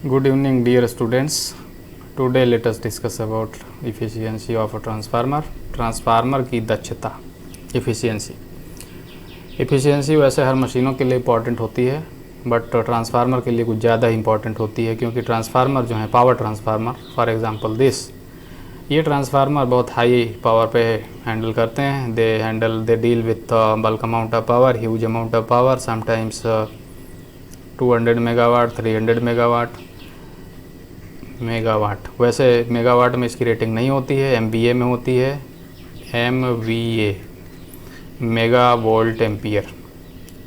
Good evening, dear students. Today let us discuss about efficiency of a transformer. Transformer की दक्षता, efficiency वैसे हर मशीनों के लिए इम्पॉर्टेंट होती है, बट ट्रांसफार्मर के लिए कुछ ज़्यादा इम्पॉर्टेंट होती है, क्योंकि ट्रांसफार्मर जो है power transformer, for example this, ये ट्रांसफार्मर बहुत हाई पावर पे हैंडल करते हैं. They deal with bulk amount of power, huge amount of power, sometimes 200 megawatt, 300 megawatt. वैसे मेगावाट में इसकी रेटिंग नहीं होती है, MVA में होती है. MVA, mega volt ampere.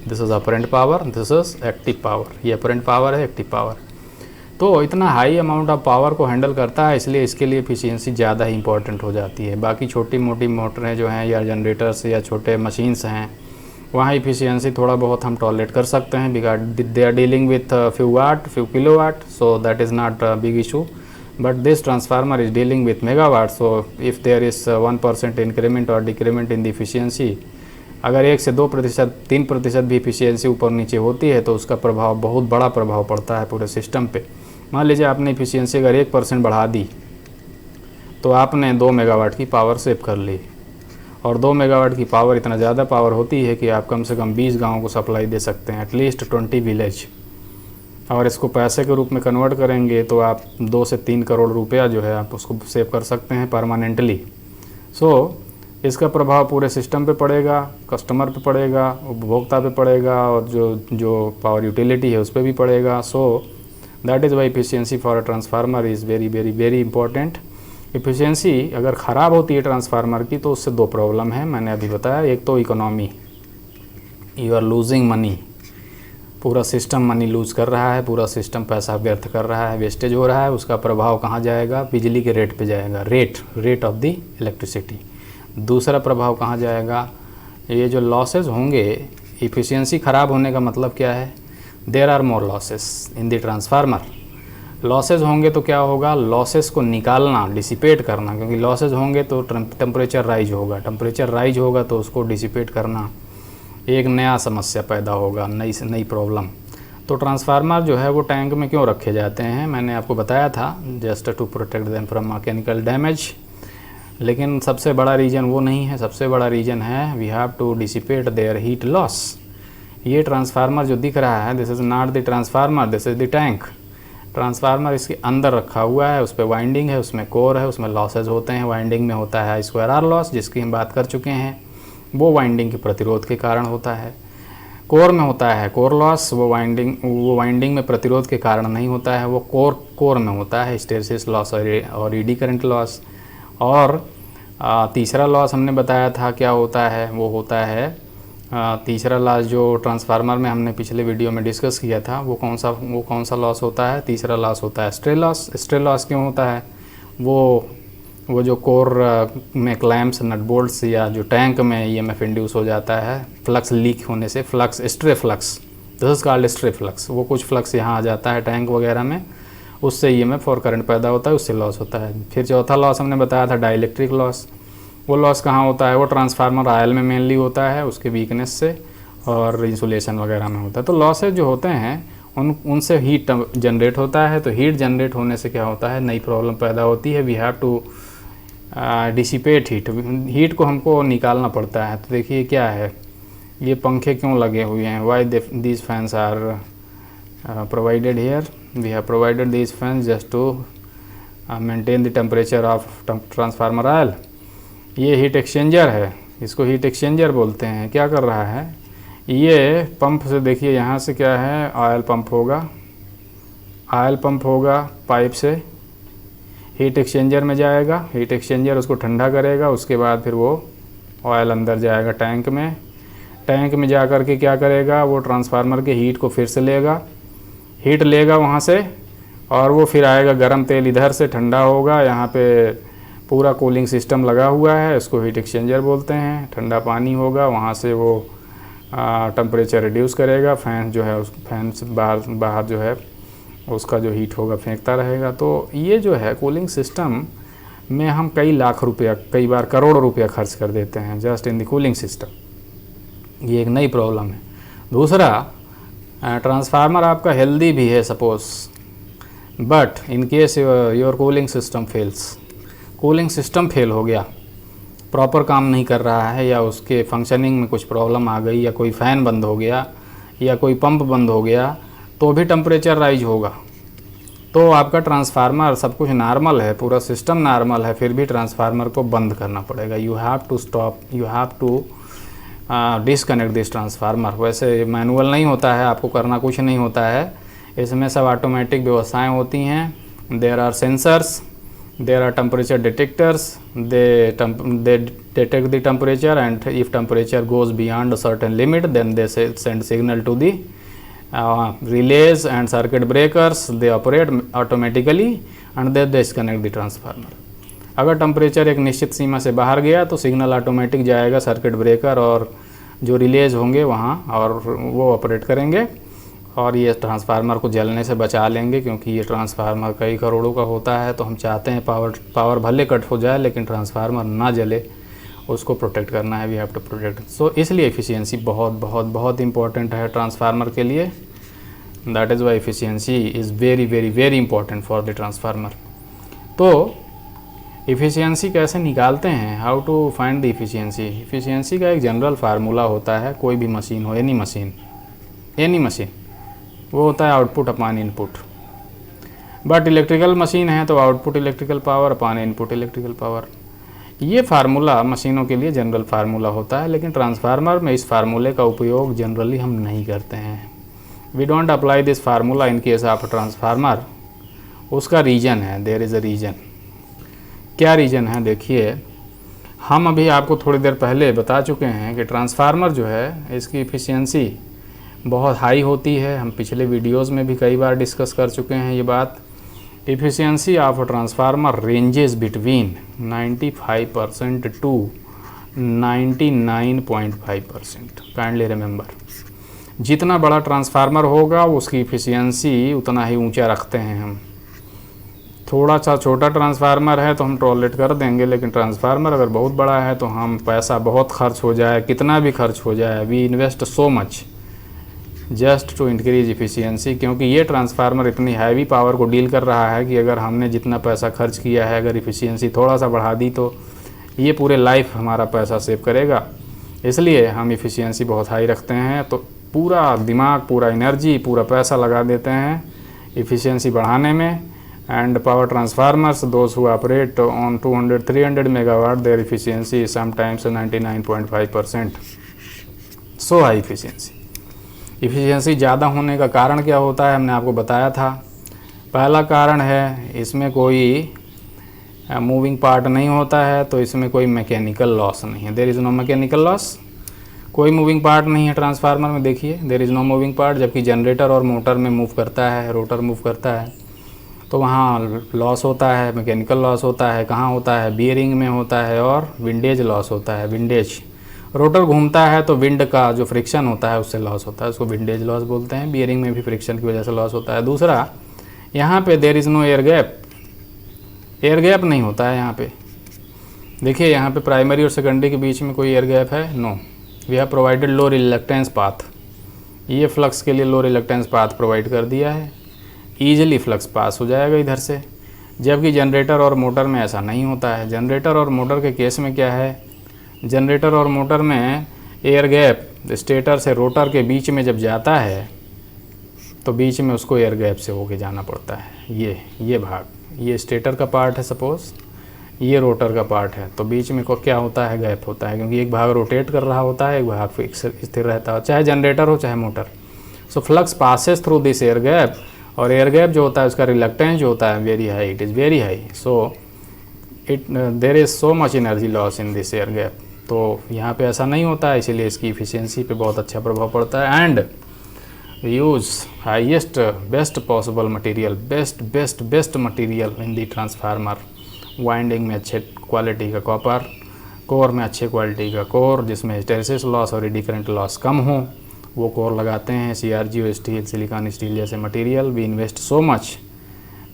This is apparent power, this is active power. ये अपरेंट पावर है, एक्टिव पावर. तो इतना हाई अमाउंट ऑफ पावर को हैंडल करता है, इसलिए इसके लिए एफिशिएंसी ज़्यादा ही इंपॉर्टेंट हो जाती है. बाकी छोटी मोटी मोटरें जो हैं, या जनरेटर्स या छोटे मशीन्स हैं, वहाँ एफिशिएंसी थोड़ा बहुत हम टॉलरेट कर सकते हैं, because they are dealing with few watt, few kilowatt, so that is not a big issue. But this transformer is dealing with megawatt, so if there is 1% increment और decrement in the efficiency, अगर 1 से 2%, 3% भी efficiency ऊपर नीचे होती है, तो उसका प्रभाव, बहुत बड़ा प्रभाव पड़ता है पूरे सिस्टम पे. मान लीजिए आपने एफिशिएंसी अगर 1% बढ़ा दी, तो आपने 2 मेगावाट की पावर सेव कर ली. और 2 मेगावाट की पावर इतना ज़्यादा पावर होती है कि आप कम से कम 20 गाँव को सप्लाई दे सकते हैं, एटलीस्ट 20 विलेज. और इसको पैसे के रूप में कन्वर्ट करेंगे तो आप 2 से 3 करोड़ रुपया जो है आप उसको सेव कर सकते हैं परमानेंटली. सो इसका प्रभाव पूरे सिस्टम पे पड़ेगा, कस्टमर पे पड़ेगा, उपभोक्ता पे पड़ेगा, और जो पावर यूटिलिटी है उस पर भी पड़ेगा. सो that is why efficiency for a transformer is very very very important. Efficiency अगर ख़राब होती है ट्रांसफार्मर की, तो उससे 2 प्रॉब्लम है, मैंने अभी बताया. एक तो economy, you are losing money, पूरा सिस्टम मनी लूज़ कर रहा है, पूरा सिस्टम पैसा व्यर्थ कर रहा है, वेस्टेज हो रहा है. उसका प्रभाव कहाँ जाएगा? बिजली के रेट पे जाएगा, रेट ऑफ द इलेक्ट्रिसिटी. दूसरा प्रभाव कहाँ जाएगा? ये जो लॉसेज होंगे, एफिशिएंसी ख़राब होने का मतलब क्या है? There are more losses in the transformer. Losses होंगे तो क्या होगा? लॉसेस को निकालना, डिसिपेट करना, क्योंकि लॉसेज होंगे तो टेम्परेचर राइज होगा, टेम्परेचर राइज होगा तो उसको डिसिपेट करना, एक नया समस्या पैदा होगा, नई प्रॉब्लम. तो ट्रांसफार्मर जो है वो टैंक में क्यों रखे जाते हैं, मैंने आपको बताया था, just to protect them from mechanical damage. लेकिन सबसे बड़ा रीज़न वो नहीं है, सबसे बड़ा रीज़न है we have to dissipate their heat loss. ये ट्रांसफार्मर जो दिख रहा है, this is not the transformer, this is the tank. Transformer इसके अंदर रखा हुआ है, उस पर वाइंडिंग है, उसमें कोर है, उसमें लॉसेज होते हैं. वाइंडिंग में होता है स्क्वायर आर लॉस, जिसकी हम बात कर चुके हैं, वो वाइंडिंग के प्रतिरोध के कारण होता है. कोर में होता है कोर लॉस, वो वाइंडिंग में प्रतिरोध के कारण नहीं होता है, वो कोर में होता है हिस्टैरिसीस लॉस और ईडी करंट लॉस. और तीसरा लॉस हमने बताया था क्या होता है, वो होता है तीसरा लॉस जो ट्रांसफार्मर में हमने पिछले वीडियो में डिस्कस किया था, वो कौन सा लॉस होता है? तीसरा लॉस होता है स्ट्रे लॉस. स्ट्रे लॉस क्यों होता है? वो जो कोर में क्लैम्प्स, नट बोल्ट्स, या जो टैंक में ईएमएफ इंड्यूस हो जाता है फ्लक्स लीक होने से, stray flux, this is called stray flux. वो कुछ फ्लक्स यहाँ आ जाता है टैंक वगैरह में, उससे ईएमएफ और करंट पैदा होता है, उससे लॉस होता है. फिर चौथा लॉस हमने बताया था डाइलेक्ट्रिक लॉस. वो लॉस कहाँ होता है? वो ट्रांसफार्मर आयल में मेनली होता है, उसके वीकनेस से, और इंसुलेशन वगैरह में होता है. तो लॉसेज जो होते हैं उनसे हीट जनरेट होता है. तो हीट जनरेट होने से क्या होता है? नई प्रॉब्लम पैदा होती है. We have to dissipate heat को हमको निकालना पड़ता है. तो देखिए क्या है, ये पंखे क्यों लगे हुए हैं? Why these fans are provided here. We have provided these fans just to maintain the temperature of transformer oil. ये हीट एक्सचेंजर है, इसको हीट एक्सचेंजर बोलते हैं. क्या कर रहा है ये? पंप से देखिए, यहाँ से क्या है? ऑयल पंप होगा पाइप से, हीट एक्सचेंजर में जाएगा, हीट एक्सचेंजर उसको ठंडा करेगा, उसके बाद फिर वो ऑयल अंदर जाएगा टैंक में. टैंक में जा कर के क्या करेगा? वो ट्रांसफार्मर के हीट को फिर से हीट लेगा वहाँ से, और वो फिर आएगा गर्म तेल इधर से, ठंडा होगा. यहाँ पे पूरा कूलिंग सिस्टम लगा हुआ है, इसको हीट एक्सचेंजर बोलते हैं. ठंडा पानी होगा, वहाँ से वो टेम्परेचर रिड्यूस करेगा. फैन जो है, उस फैन से बाहर जो है उसका जो हीट होगा फेंकता रहेगा. तो ये जो है कूलिंग सिस्टम में हम कई लाख रुपया, कई बार करोड़ रुपया खर्च कर देते हैं just in the cooling system. ये एक नई प्रॉब्लम है. दूसरा, ट्रांसफार्मर आपका हेल्दी भी है, suppose but in case your cooling system fails, cooling system fail हो गया, प्रॉपर काम नहीं कर रहा है, या उसके फंक्शनिंग में कुछ प्रॉब्लम आ गई, या कोई फ़ैन बंद हो गया, या कोई पंप बंद हो गया, तो भी टेम्परेचर राइज होगा। तो आपका ट्रांसफार्मर सब कुछ नॉर्मल है, पूरा सिस्टम नॉर्मल है, फिर भी ट्रांसफार्मर को बंद करना पड़ेगा। You have to stop, you have to disconnect this transformer. वैसे मैनुअल नहीं होता है, आपको करना कुछ नहीं होता है, इसमें सब ऑटोमेटिक व्यवस्थाएँ होती हैं। There are sensors, there are temperature detectors, they detect the temperature, and if temperature goes beyond a certain limit, then they send signal to the relays and circuit breakers. They operate automatically and they disconnect the transformer. अगर temperature एक निश्चित सीमा से बाहर गया तो signal automatic जाएगा circuit breaker और जो रिलेज होंगे वहाँ, और वो ऑपरेट करेंगे और ये ट्रांसफार्मर को जलने से बचा लेंगे, क्योंकि ये ट्रांसफार्मर कई करोड़ों का होता है। तो हम चाहते हैं पावर भले कट हो जाए लेकिन ट्रांसफार्मर ना जले, उसको प्रोटेक्ट करना है, वी हैव टू प्रोटेक्ट। सो इसलिए एफिशिएंसी बहुत बहुत बहुत इंपॉर्टेंट है ट्रांसफार्मर के लिए। That is why efficiency is very very very important for the transformer. तो एफिशिएंसी कैसे निकालते हैं, how to find the efficiency. Efficiency का एक जनरल फार्मूला होता है, कोई भी मशीन हो, एनी मशीन, वो होता है output upon input. But electrical machine है तो आउटपुट इलेक्ट्रिकल पावर अपान इनपुट इलेक्ट्रिकल पावर। ये फार्मूला मशीनों के लिए जनरल फार्मूला होता है, लेकिन ट्रांसफार्मर में इस फार्मूले का उपयोग जनरली हम नहीं करते हैं। We don't apply this formula in case of transformer. उसका रीज़न है, देयर इज़ अ रीज़न। क्या रीज़न है देखिए, हम अभी आपको थोड़ी देर पहले बता चुके हैं कि ट्रांसफार्मर जो है इसकी एफिशिएंसी बहुत हाई होती है। हम पिछले वीडियोस में भी कई बार डिस्कस कर चुके हैं ये बात। Efficiency of transformer ranges between 95% to 99.5%। Kindly remember, जितना बड़ा ट्रांसफार्मर होगा उसकी एफिशिएंसी उतना ही ऊंचा रखते हैं हम। थोड़ा सा छोटा ट्रांसफार्मर है तो हम टॉलरेट कर देंगे, लेकिन ट्रांसफार्मर अगर बहुत बड़ा है तो हम पैसा बहुत खर्च हो जाए, कितना भी खर्च हो जाए, we invest so much just to increase efficiency. क्योंकि ये ट्रांसफार्मर इतनी हैवी पावर को डील कर रहा है कि अगर हमने जितना पैसा खर्च किया है, अगर इफ़िशियंसी थोड़ा सा बढ़ा दी तो ये पूरे लाइफ हमारा पैसा सेव करेगा। इसलिए हम इफ़िशियंसी बहुत हाई रखते हैं, तो पूरा दिमाग, पूरा एनर्जी, पूरा पैसा लगा देते हैं इफ़िशियंसी बढ़ाने में। And power transformers, those who operate on 200-300 megawatt, their efficiency sometimes 99.5%। So high efficiency. Efficiency ज़्यादा होने का कारण क्या होता है, हमने आपको बताया था। पहला कारण है इसमें कोई मूविंग पार्ट नहीं होता है, तो इसमें कोई मैकेनिकल लॉस नहीं है। There is no mechanical loss, कोई मूविंग पार्ट नहीं है ट्रांसफार्मर में। देखिए, there is no moving part. जबकि जनरेटर और मोटर में मूव करता है, रोटर मूव करता है, तो वहाँ लॉस होता है, मैकेनिकल लॉस होता है। कहाँ होता है, बियरिंग में होता है, और विंडेज लॉस होता है। विंडेज, रोटर घूमता है तो विंड का जो फ्रिक्शन होता है उससे लॉस होता है, उसको विंडेज लॉस बोलते हैं। बियरिंग में भी फ्रिक्शन की वजह से लॉस होता है। दूसरा, यहाँ पे there is no air gap, air gap नहीं होता है यहाँ पे। देखिए, यहाँ पे प्राइमरी और सेकेंडरी के बीच में कोई एयर गैप है, no. We have provided low reluctance path, ये फ्लक्स के लिए लो रिलक्टेंस पाथ प्रोवाइड कर दिया है, ईजिली फ्लक्स पास हो जाएगा इधर से। जबकि जनरेटर और मोटर में ऐसा नहीं होता है। जनरेटर और मोटर के केस में क्या है, जनरेटर और मोटर में एयर गैप स्टेटर से रोटर के बीच में जब जाता है तो बीच में उसको एयर गैप से होके जाना पड़ता है। ये भाग, ये स्टेटर का पार्ट है, सपोज़ ये रोटर का पार्ट है, तो बीच में को क्या होता है, गैप होता है, क्योंकि एक भाग रोटेट कर रहा होता है, एक भाग फिक्स स्थिर रहता है, चाहे जनरेटर हो चाहे motor. So flux passes through this air gap, और एयर गैप जो होता है उसका रिलक्टेंस जो होता है very high, it is very high. So there is so much energy loss in this air gap. तो यहाँ पे ऐसा नहीं होता है, इसीलिए इसकी इफ़िशियंसी पे बहुत अच्छा प्रभाव पड़ता है। And use highest best possible material, best material in the transformer. Winding में अच्छे क्वालिटी का कॉपर, कोर में अच्छे क्वालिटी का कोर, जिसमें हिस्टेरिसिस लॉस और एडी करंट लॉस कम हो, वो कोर लगाते हैं। CRGO स्टील, सिलिकॉन स्टील जैसे material. We invest so much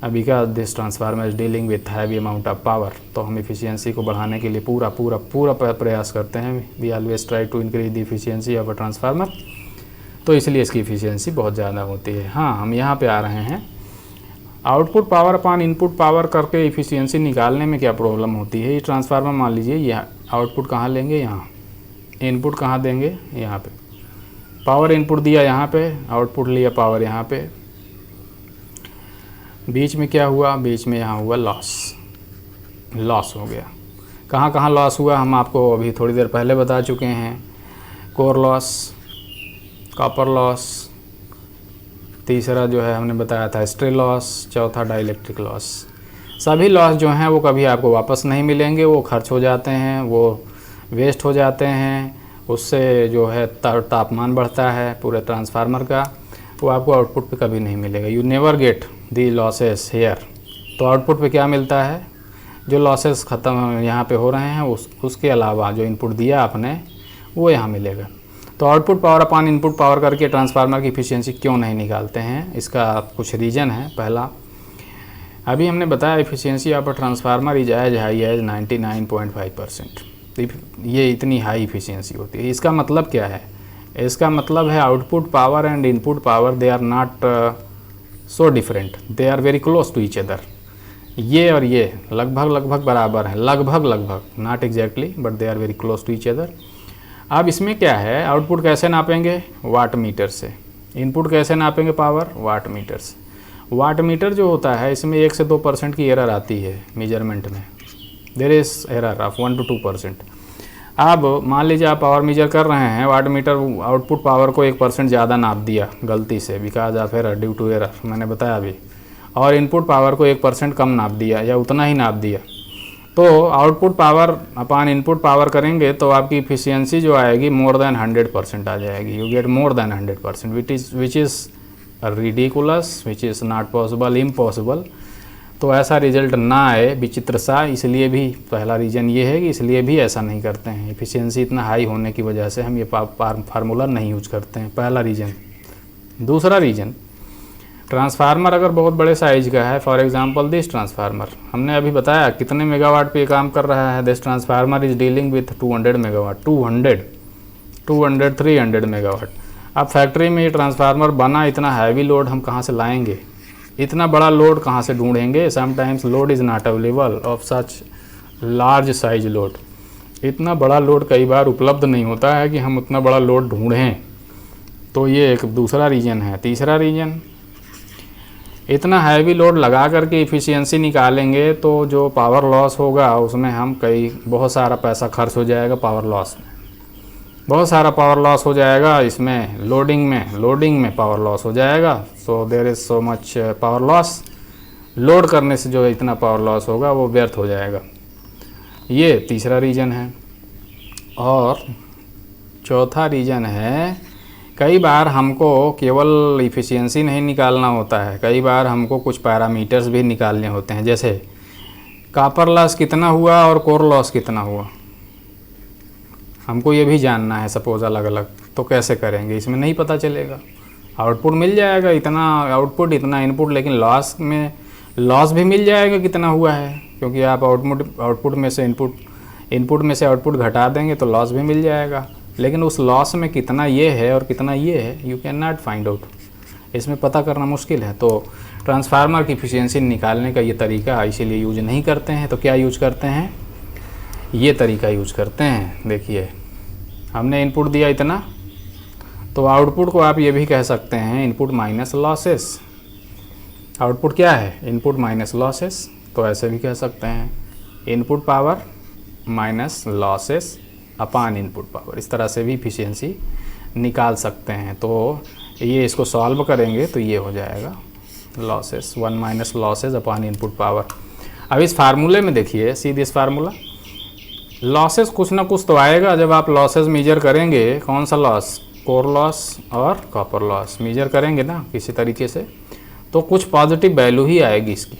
because this transformer is dealing with heavy amount of power. तो हम इफ़िशियंसी को बढ़ाने के लिए पूरा प्रयास करते हैं। We always try to increase the efficiency of a transformer, तो इसलिए इसकी इफ़िशियंसी बहुत ज़्यादा होती है। हाँ, हम यहाँ पे आ रहे हैं आउटपुट पावर अपान इनपुट पावर करके इफ़िशियंसी निकालने में क्या प्रॉब्लम होती है। ये ट्रांसफार्मर मान लीजिए, यह आउटपुट कहाँ लेंगे, यहाँ, इनपुट कहाँ देंगे, यहाँ पे, पावर इनपुट दिया यहाँ पे, आउटपुट लिया पावर यहाँ पे, बीच में क्या हुआ, बीच में यहाँ हुआ लॉस हो गया। कहाँ कहाँ लॉस हुआ हम आपको अभी थोड़ी देर पहले बता चुके हैं। कोर लॉस, कॉपर लॉस, तीसरा जो है हमने बताया था हिस्ट्री लॉस, चौथा डाइलेक्ट्रिक लॉस। सभी लॉस जो हैं वो कभी आपको वापस नहीं मिलेंगे, वो खर्च हो जाते हैं, वो वेस्ट हो जाते हैं, उससे जो है तापमान बढ़ता है पूरे ट्रांसफार्मर का, वो आपको आउटपुट पे कभी नहीं मिलेगा। You never get the losses here. तो आउटपुट पे क्या मिलता है, जो लॉसेस ख़त्म यहाँ पे हो रहे हैं उसके अलावा जो इनपुट दिया आपने वो यहाँ मिलेगा। तो आउटपुट पावर अपान इनपुट पावर करके ट्रांसफार्मर की इफ़िशियंसी क्यों नहीं निकालते हैं, इसका कुछ रीज़न है। पहला, अभी हमने बताया efficiency of a transformer is as high as 99.5%। ये इतनी हाई इफ़िशियंसी होती है। इसका मतलब क्या है, इसका मतलब है output power and input power they are not so different, they are very close to each other. ये और ये लगभग बराबर हैं, लगभग, not exactly but they are very close to each other. अब इसमें क्या है, आउटपुट कैसे नापेंगे, वाट मीटर से, इनपुट कैसे नापेंगे, पावर, वाट मीटर से। वाट मीटर जो होता है इसमें 1 से 2% की एरर आती है मेजरमेंट में, there is error of 1 to 2%। अब मान लीजिए आप पावर मेजर कर रहे हैं, वाट मीटर आउटपुट पावर को 1% ज़्यादा नाप दिया गलती से, because of error, due to error, मैंने बताया अभी, और इनपुट पावर को 1% कम नाप दिया या उतना ही नाप दिया, तो आउटपुट पावर अपान इनपुट पावर करेंगे तो आपकी इफ़िशियंसी जो आएगी मोर देन 100% आ जाएगी। You get more than 100%, which is ridiculous, which is not possible, impossible. तो ऐसा रिजल्ट ना आए विचित्र सा, इसलिए भी पहला रीज़न ये है कि इसलिए भी ऐसा नहीं करते हैं। इफ़िशियंसी इतना हाई होने की वजह से हम ये फार्मूला नहीं यूज करते हैं, पहला रीज़न। दूसरा रीज़न, ट्रांसफार्मर अगर बहुत बड़े साइज़ का है, फॉर एग्जांपल दिस ट्रांसफार्मर, हमने अभी बताया कितने मेगावाट पे काम कर रहा है। This transformer is dealing with 200 megawatt, 200, 300 megawatt. अब फैक्ट्री में ये ट्रांसफार्मर बना, इतना हैवी लोड हम कहाँ से लाएंगे, इतना बड़ा लोड कहाँ से ढूंढेंगे। Sometimes load is not available of such large size load. इतना बड़ा लोड कई बार उपलब्ध नहीं होता है कि हम उतना बड़ा लोड ढूंढें। तो ये एक दूसरा रीज़न है। तीसरा रीज़न, इतना हैवी लोड लगा करके इफ़िशियंसी निकालेंगे तो जो पावर लॉस होगा उसमें हम बहुत सारा पैसा खर्च हो जाएगा, पावर लॉस में बहुत सारा पावर लॉस हो जाएगा। इसमें लोडिंग में पावर लॉस हो जाएगा। So there is so much power loss, load करने से जो इतना पावर लॉस होगा वो व्यर्थ हो जाएगा। ये तीसरा रीज़न है। और चौथा रीज़न है, कई बार हमको केवल इफ़िशियंसी नहीं निकालना होता है, कई बार हमको कुछ पैरामीटर्स भी निकालने होते हैं। जैसे कॉपर लॉस कितना हुआ और कोर लॉस कितना हुआ, हमको ये भी जानना है। सपोज अलग अलग, तो कैसे करेंगे, इसमें नहीं पता चलेगा। आउटपुट मिल जाएगा इतना आउटपुट, इतना इनपुट, लेकिन लॉस भी मिल जाएगा कितना हुआ है, क्योंकि आप आउटपुट में से इनपुट में से आउटपुट घटा देंगे तो लॉस भी मिल जाएगा। लेकिन उस लॉस में कितना ये है और कितना ये है, you can not find out, इसमें पता करना मुश्किल है। तो ट्रांसफार्मर की इफ़िशियंसी निकालने का ये तरीका इसीलिए यूज नहीं करते हैं। तो क्या यूज करते हैं, ये तरीका यूज करते हैं। देखिए, हमने इनपुट दिया इतना, तो आउटपुट को आप ये भी कह सकते हैं इनपुट माइनस लॉसेस। आउटपुट क्या है, इनपुट माइनस लॉसेस, तो ऐसे भी कह सकते हैं इनपुट पावर माइनस लॉसेस अपान इनपुट पावर। इस तरह से भी इफ़िशियंसी निकाल सकते हैं। तो ये इसको सॉल्व करेंगे तो ये हो जाएगा लॉसेस 1 माइनस लॉसेस अपान इनपुट पावर। अब इस फार्मूले में देखिए, सीधे इस फार्मूला, लॉसेस कुछ ना कुछ तो आएगा। जब आप लॉसेस मेजर करेंगे, कौन सा लॉस, कोर लॉस और कॉपर लॉस मेजर करेंगे ना किसी तरीके से, तो कुछ पॉजिटिव वैल्यू ही आएगी इसकी।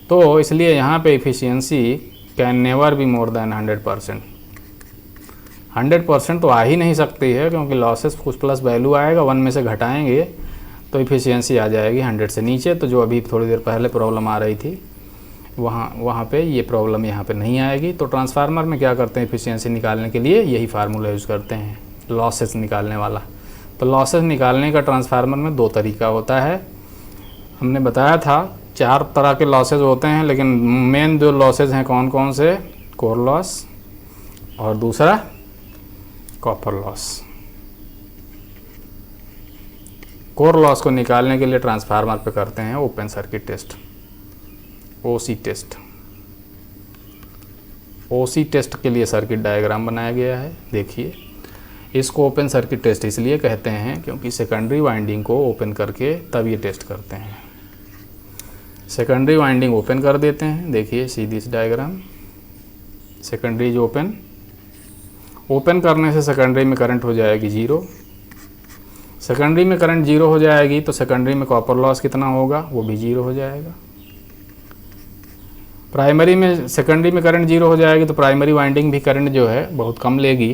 तो इसलिए यहाँ पे efficiency can never be more than 100%। 100% तो आ ही नहीं सकती है, क्योंकि लॉसेस कुछ प्लस वैल्यू आएगा, 1 में से घटाएंगे तो इफ़िशियंसी आ जाएगी 100 से नीचे। तो जो अभी थोड़ी देर पहले प्रॉब्लम आ रही थी वहाँ पे ये प्रॉब्लम यहाँ पे नहीं आएगी। तो ट्रांसफार्मर में क्या करते हैं, इफ़िशियंसी निकालने के लिए यही फार्मूला यूज़ करते हैं, लॉसेस निकालने वाला। तो लॉसेस निकालने का ट्रांसफार्मर में 2 तरीका होता है। हमने बताया था 4 तरह के लॉसेज होते हैं, लेकिन मेन जो लॉसेज हैं कौन कौन से, कोर लॉस और दूसरा कॉपर लॉस। कोर लॉस को निकालने के लिए ट्रांसफार्मर पे करते हैं ओपन सर्किट टेस्ट, ओसी टेस्ट। ओसी टेस्ट के लिए सर्किट डायग्राम बनाया गया है, देखिए। इसको ओपन सर्किट टेस्ट इसलिए कहते हैं क्योंकि सेकेंडरी वाइंडिंग को ओपन करके तब ये टेस्ट करते हैं। सेकेंडरी वाइंडिंग ओपन कर देते हैं, देखिए सीधी इस डायग्राम। सेकेंडरी जो ओपन करने से सेकेंडरी में करंट हो जाएगी 0। सेकेंडरी में करंट 0 हो जाएगी तो सेकेंडरी में कॉपर लॉस कितना होगा, वो भी 0 हो जाएगा। प्राइमरी में सेकेंडरी में करंट 0 हो जाएगी तो प्राइमरी वाइंडिंग भी करंट जो है बहुत कम लेगी,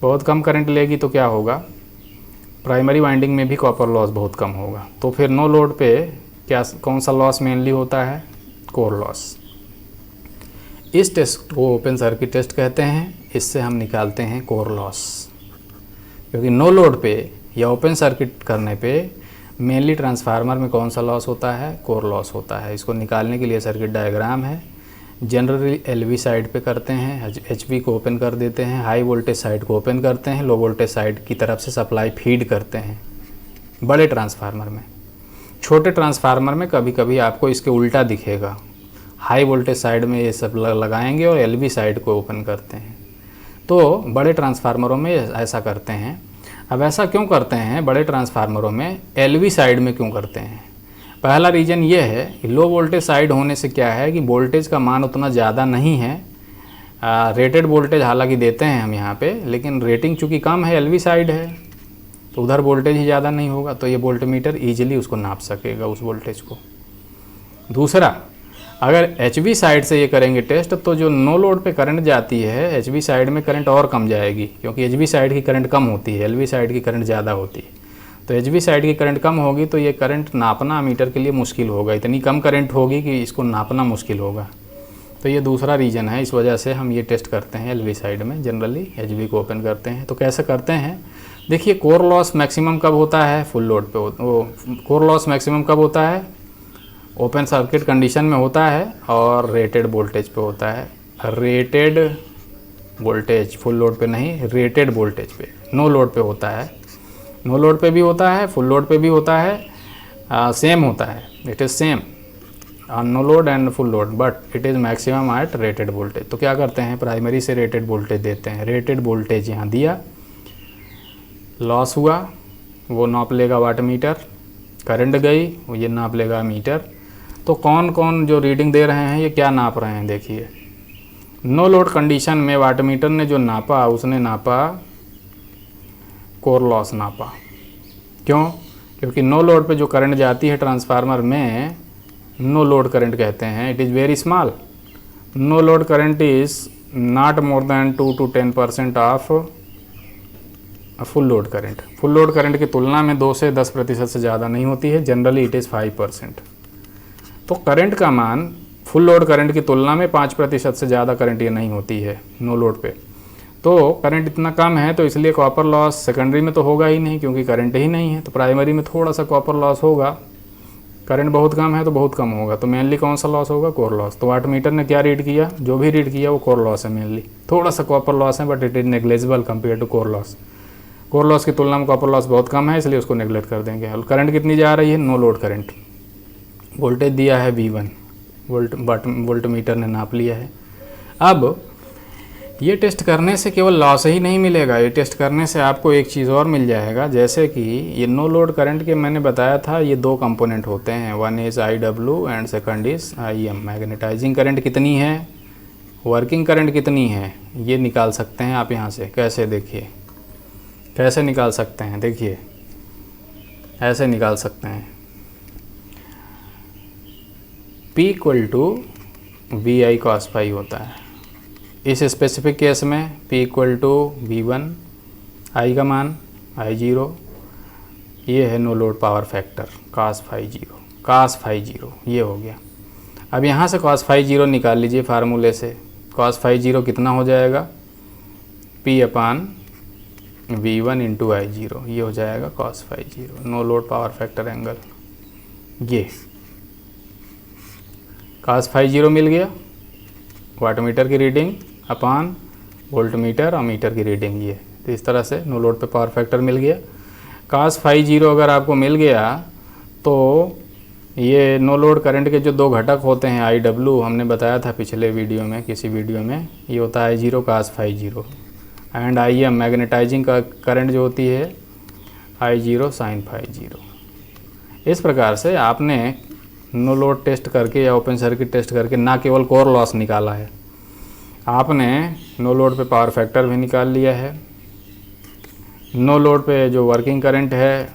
बहुत कम करंट लेगी तो क्या होगा, प्राइमरी वाइंडिंग में भी कॉपर लॉस बहुत कम होगा। तो फिर नो लोड पे क्या कौन सा लॉस मेनली होता है, कोर लॉस। इस टेस्ट को ओपन सर्किट टेस्ट कहते हैं, इससे हम निकालते हैं कोर लॉस। क्योंकि नो लोड पे या ओपन सर्किट करने पे मेनली ट्रांसफार्मर में कौन सा लॉस होता है, कोर लॉस होता है। इसको निकालने के लिए सर्किट डायग्राम है। जनरली एलवी साइड पे करते हैं, एचवी को ओपन कर देते हैं, हाई वोल्टेज साइड को ओपन करते हैं, लो वोल्टेज साइड की तरफ से सप्लाई फीड करते हैं बड़े ट्रांसफार्मर में। छोटे ट्रांसफार्मर में कभी कभी आपको इसके उल्टा दिखेगा, हाई वोल्टेज साइड में ये सब लगाएंगे और एलवी साइड को ओपन करते हैं। तो बड़े ट्रांसफार्मरों में ऐसा करते हैं। अब ऐसा क्यों करते हैं बड़े ट्रांसफार्मरों में, एलवी साइड में क्यों करते हैं? पहला रीज़न ये है कि लो वोल्टेज साइड होने से क्या है कि वोल्टेज का मान उतना ज़्यादा नहीं है। रेटेड वोल्टेज हालांकि देते हैं हम यहाँ पे, लेकिन रेटिंग चूँकि कम है, एलवी साइड है, तो उधर वोल्टेज ही ज़्यादा नहीं होगा, तो ये वोल्टमीटर ईजिली उसको नाप सकेगा उस वोल्टेज को। दूसरा, अगर एचवी साइड से ये करेंगे टेस्ट तो जो नो लोड पे करंट जाती है एचवी साइड में करंट और कम जाएगी, क्योंकि एचवी साइड की करंट कम होती है, एलवी साइड की करंट ज़्यादा होती है। तो एचवी साइड की करंट कम होगी तो ये करंट नापना मीटर के लिए मुश्किल होगा, इतनी कम करंट होगी कि इसको नापना मुश्किल होगा। तो ये दूसरा रीज़न है, इस वजह से हम ये टेस्ट करते हैं एलवी साइड में, जनरली एचवी को ओपन करते हैं। तो कैसे करते हैं, देखिए कोर लॉस मैक्सिमम कब होता है, फुल लोड पे कोर लॉस मैक्सिमम कब होता है, ओपन सर्किट कंडीशन में होता है और रेटेड वोल्टेज पे होता है। रेटेड वोल्टेज, फुल लोड पे नहीं, रेटेड वोल्टेज पे, नो लोड पे होता है। नो लोड पे भी होता है, फुल लोड पे भी होता है, सेम होता है, it is same on no load and full load, but it is maximum at rated voltage. तो क्या करते हैं, प्राइमरी से रेटेड वोल्टेज देते हैं। रेटेड वोल्टेज यहाँ दिया, लॉस हुआ वो नाप लेगा वाट मीटर, करंट गई वो ये नाप लेगा मीटर। तो कौन कौन जो रीडिंग दे रहे हैं ये क्या नाप रहे हैं, देखिए। नो लोड कंडीशन में वाट मीटर ने जो नापा उसने नापा कोर लॉस नापा। क्यों, क्योंकि नो लोड पे जो करंट जाती है ट्रांसफार्मर में नो लोड करंट कहते हैं, it is very small. No load current is not more than 2 to 10% of full load current. Full load current की तुलना में 2 से 10% से ज़्यादा नहीं होती है, जनरली इट इज़ 5%। तो करंट का मान फुल लोड करंट की तुलना में 5% से ज़्यादा करंट ये नहीं होती है नो लोड पे। तो करंट इतना कम है तो इसलिए कॉपर लॉस सेकेंडरी में तो होगा ही नहीं, क्योंकि करंट ही नहीं है। तो प्राइमरी में थोड़ा सा कॉपर लॉस होगा, करंट बहुत कम है तो बहुत कम होगा। तो मेनली कौन सा लॉस होगा, कोर लॉस। तो वाट मीटर ने क्या रीड किया, जो भी रीड किया वो कोर लॉस है मेनली। थोड़ा सा कॉपर लॉस है but it is negligible compare to core loss. Core loss की तुलना में कॉपर लॉस बहुत कम है, इसलिए उसको नेगलेक्ट कर देंगे। और करंट कितनी जा रही है, नो लोड करंट। वोल्टेज दिया है V1, वोल्ट मीटर ने नाप लिया है। अब ये टेस्ट करने से केवल लॉस ही नहीं मिलेगा, ये टेस्ट करने से आपको एक चीज़ और मिल जाएगा, जैसे कि ये नो लोड करंट के मैंने बताया था ये 2 कंपोनेंट होते हैं, one is IW and second is IM। Magnetizing current कितनी है, वर्किंग करंट कितनी है, ये निकाल सकते हैं आप यहाँ से। कैसे, देखिए कैसे निकाल सकते हैं, देखिए ऐसे निकाल सकते हैं। P = VI cos phi होता है इस स्पेसिफिक केस में। P = V1, I का मान I0, ये है no load power factor cos phi 0, ये हो गया। अब यहाँ से cos phi 0 निकाल लीजिए फार्मूले से। cos phi 0 कितना हो जाएगा, P/V1 × I0, ये हो जाएगा cos phi 0, no load power factor angle. ये cos phi 0 मिल गया, वाटमीटर की रीडिंग अपान वोल्टमीटर अमीटर की रीडिंग ये। तो इस तरह से नो लोड पे पावर फैक्टर मिल गया। cos phi 0 अगर आपको मिल गया तो ये नो लोड करंट के जो दो घटक होते हैं IW, हमने बताया था पिछले वीडियो में, किसी वीडियो में, ये होता है I0 cos phi 0 and IM magnetizing का करंट जो होती है I0 sin phi 0। इस प्रकार से आपने नो लोड टेस्ट करके या ओपन सर्किट टेस्ट करके ना केवल कोर लॉस निकाला है, आपने नो लोड पे पावर फैक्टर भी निकाल लिया है, नो लोड पे जो वर्किंग करंट है,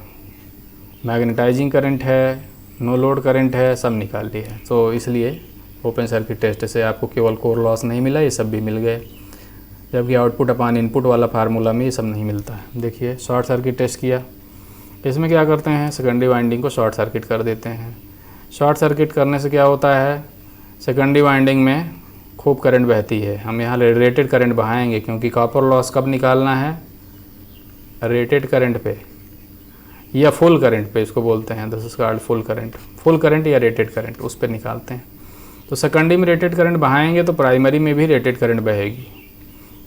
मैग्नेटाइजिंग करंट है, नो लोड करंट है, सब निकाल लिया है। तो इसलिए ओपन सर्किट टेस्ट से आपको केवल कोर लॉस नहीं मिला, ये सब भी मिल गए, जबकि आउटपुट अपान इनपुट वाला फार्मूला में ये सब नहीं मिलता है। देखिए शॉर्ट सर्किट टेस्ट किया, इसमें क्या करते हैं, सेकेंडरी वाइंडिंग को शॉर्ट सर्किट कर देते हैं। शॉर्ट सर्किट करने से क्या होता है, सेकेंडरी वाइंडिंग में खूब करंट बहती है। हम यहाँ रेटेड करंट बहाएंगे, क्योंकि कॉपर लॉस कब निकालना है, रेटेड करंट पे या फुल करंट पे, इसको बोलते हैं this is called full current या रेटेड करंट, उस पर निकालते हैं। तो सेकेंडरी में रेटेड करंट बहाएंगे तो प्राइमरी में भी रेटेड करंट बहेगी।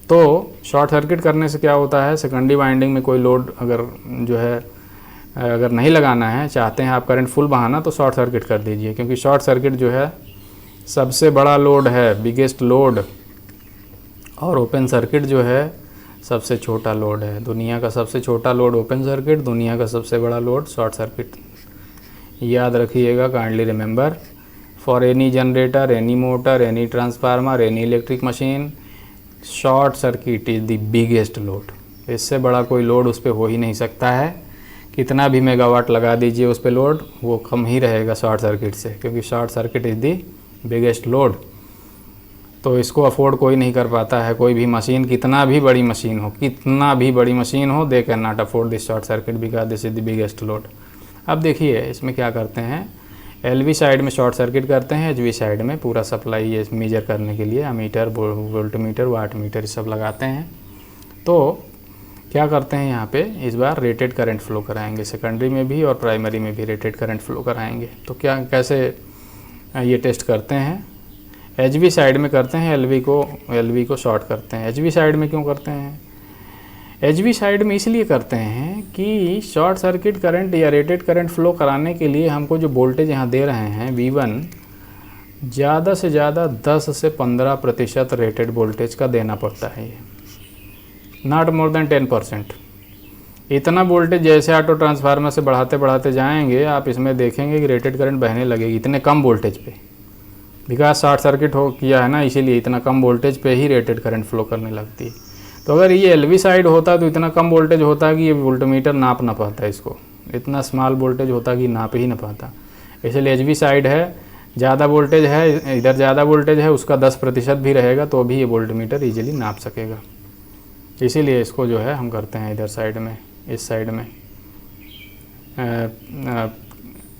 तो शॉर्ट सर्किट करने से क्या होता है, सेकेंडरी वाइंडिंग में कोई लोड अगर जो है अगर नहीं लगाना है, चाहते हैं आप करंट फुल बहाना, तो शॉर्ट सर्किट कर दीजिए, क्योंकि शॉर्ट सर्किट जो है सबसे बड़ा लोड है, बिगेस्ट लोड, और ओपन सर्किट जो है सबसे छोटा लोड है। दुनिया का सबसे छोटा लोड ओपन सर्किट, दुनिया का सबसे बड़ा लोड शॉर्ट सर्किट। याद रखिएगा, kindly remember, for any generator, any motor, any transformer, any electric machine, short circuit is the biggest load. इससे बड़ा कोई लोड उस पर हो ही नहीं सकता है। कितना भी मेगावाट लगा दीजिए उस पर लोड, वो कम ही रहेगा शॉर्ट सर्किट से, क्योंकि short circuit is the biggest load. तो इसको अफोर्ड कोई नहीं कर पाता है। कोई भी मशीन, कितना भी बड़ी मशीन हो, they can not afford this short circuit because this is the biggest load. अब देखिए इसमें क्या करते हैं, LV साइड में शॉर्ट सर्किट करते हैं, HV साइड में पूरा सप्लाई ये मेजर करने के लिए अमीटर, वोल्टमीटर, वाट मीटर सब लगाते हैं। तो क्या करते हैं, यहाँ पे इस बार रेटेड करंट फ्लो कराएंगे, सेकेंडरी में भी और प्राइमरी में भी रेटेड करंट फ्लो कराएंगे। तो क्या कैसे ये टेस्ट करते हैं, HV साइड में करते हैं, LV को शॉर्ट करते हैं। HV साइड में क्यों करते हैं, HV साइड में इसलिए करते हैं कि शॉर्ट सर्किट करंट या रेटेड करंट फ्लो कराने के लिए हमको जो वोल्टेज यहाँ दे रहे हैं V1, ज़्यादा से ज़्यादा 10 से 15% रेटेड वोल्टेज का देना पड़ता है, ये नॉट मोर देन 10%। इतना वोल्टेज जैसे ऑटो ट्रांसफार्मर से बढ़ाते बढ़ाते जाएंगे, आप इसमें देखेंगे कि रेटेड करंट बहने लगेगी इतने कम वोल्टेज पे, बिकॉज शॉर्ट सर्किट हो किया है ना, इसीलिए इतना कम वोल्टेज पे ही रेटेड करंट फ्लो करने लगती है। तो अगर ये LV साइड होता तो इतना कम वोल्टेज होता कि ये वोल्टमीटर नाप ना पाता, इसको इतना स्मॉल वोल्टेज होता कि नाप ही ना पाता। इसलिए HV साइड है, ज़्यादा वोल्टेज है, इधर ज़्यादा वोल्टेज है, उसका 10% भी रहेगा तो भी ये वोल्टमीटर ईजिली नाप सकेगा। इसीलिए इसको जो है हम करते हैं इधर साइड में, इस साइड में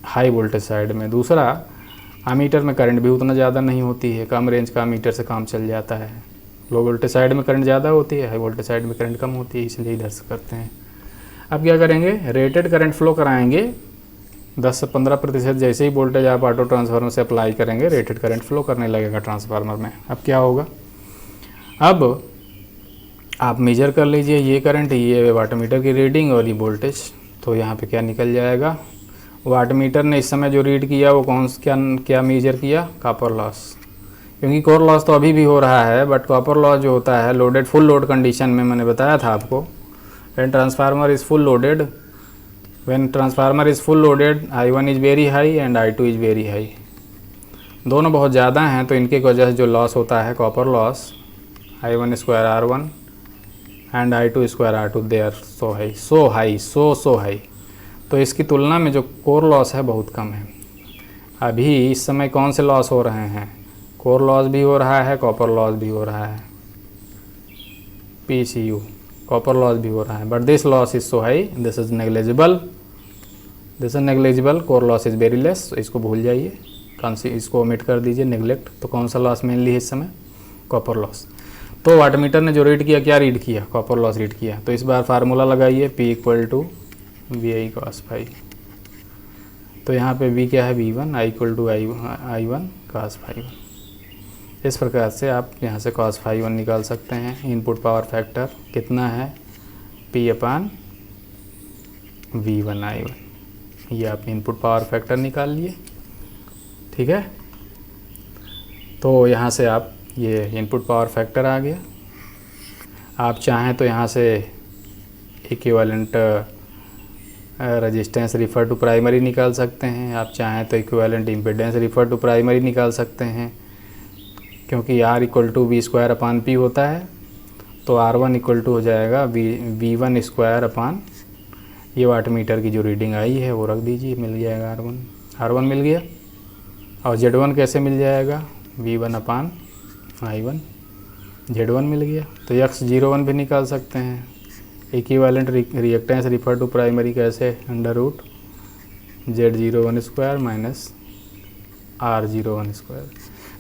हाई वोल्टेज साइड में। दूसरा, अमीटर में करंट भी उतना ज़्यादा नहीं होती है, कम रेंज का अमीटर से काम चल जाता है। लो वोल्टेज साइड में करंट ज़्यादा होती है, हाई वोल्टेज साइड में करंट कम होती है, इसलिए इधर से करते हैं। अब क्या करेंगे, रेटेड करंट फ्लो कराएंगे 10 से 15%। जैसे ही वोल्टेज आप ऑटो ट्रांसफार्मर से अप्लाई करेंगे, रेटेड करंट फ्लो करने लगेगा ट्रांसफार्मर में। अब क्या होगा, अब आप मेजर कर लीजिए ये करंट, ये वाटमीटर की रीडिंग और ये वोल्टेज। तो यहाँ पे क्या निकल जाएगा, वाटमीटर ने इस समय जो रीड किया वो क्या मेजर किया, कॉपर लॉस। क्योंकि कोर लॉस तो अभी भी हो रहा है, बट कॉपर लॉस जो होता है लोडेड, फुल लोड कंडीशन में, मैंने बताया था आपको, when transformer is full loaded, I1 is very high and I2 is very high. दोनों बहुत ज़्यादा हैं, तो इनके वजह से जो लॉस होता है कॉपर लॉस, I1 स्क्वायर R1 एंड I2 स्क्वायर R2, they are so high. तो इसकी तुलना में जो कोर लॉस है बहुत कम है। अभी इस समय कौन से लॉस हो रहे हैं, कोर लॉस भी हो रहा है, कॉपर लॉस भी हो रहा है, PCU कॉपर लॉस भी हो रहा है, but this loss is so high, this is negligible, core loss is very less. इसको भूल जाइए, इसको ओमिट कर दीजिए, नेग्लेक्ट। तो कौन सा लॉस मेनली है इस समय, कॉपर लॉस। तो वाटमीटर ने जो रीड किया, क्या रीड किया, कॉपर लॉस रीड किया। तो इस बार फार्मूला लगाइए, P = VI cos phi। तो यहाँ पे V क्या है, V1 I equal to I1 cos phi 1। इस प्रकार से आप यहाँ से cos phi 1 निकाल सकते हैं। इनपुट पावर फैक्टर कितना है, P अपान V1 I1। ये आप इनपुट पावर फैक्टर निकाल लिए, ठीक है। तो यहाँ से आप ये इनपुट पावर फैक्टर आ गया। आप चाहें तो यहाँ से equivalent resistance refer to primary निकाल सकते हैं। आप चाहें तो equivalent impedance refer to primary निकाल सकते हैं, क्योंकि R equal to V square upon P होता है। तो R1 इक्वल टू हो जाएगा V1 स्क्वायर अपान ये वाट मीटर की जो रीडिंग आई है वो रख दीजिए, मिल जाएगा R1 मिल गया। और Z1 कैसे मिल जाएगा, V1 अपान I1, Z1 मिल गया। तो X01 भी निकाल सकते हैं। Equivalent reactance refer to primary कैसे, under root Z01 square minus R01 square.